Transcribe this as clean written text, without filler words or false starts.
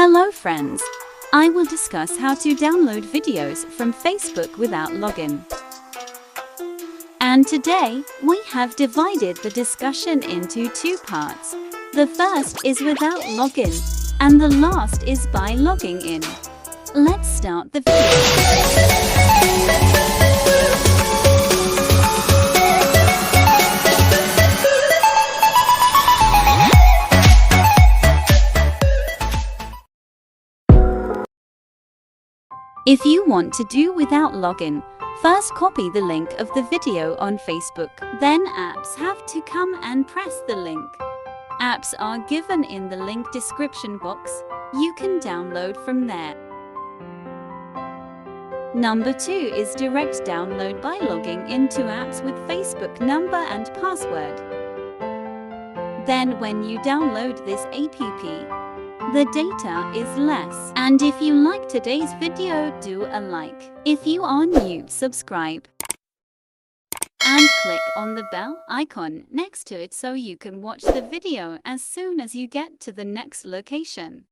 Hello friends! I will discuss how to download videos from Facebook without login. And today, we have divided the discussion into two parts. The first is without login, and the last is by logging in. Let's start the video. If you want to do without login, first copy the link of the video on Facebook. Then apps have to come and press the link. Apps are given in the link description box. You can download from there. Number 2 is direct download by logging into apps with Facebook number and password. Then when you download this app, the data is less. And if you like today's video, do a like. If you are new, subscribe. And click on the bell icon next to it so you can watch the video as soon as you get to the next location.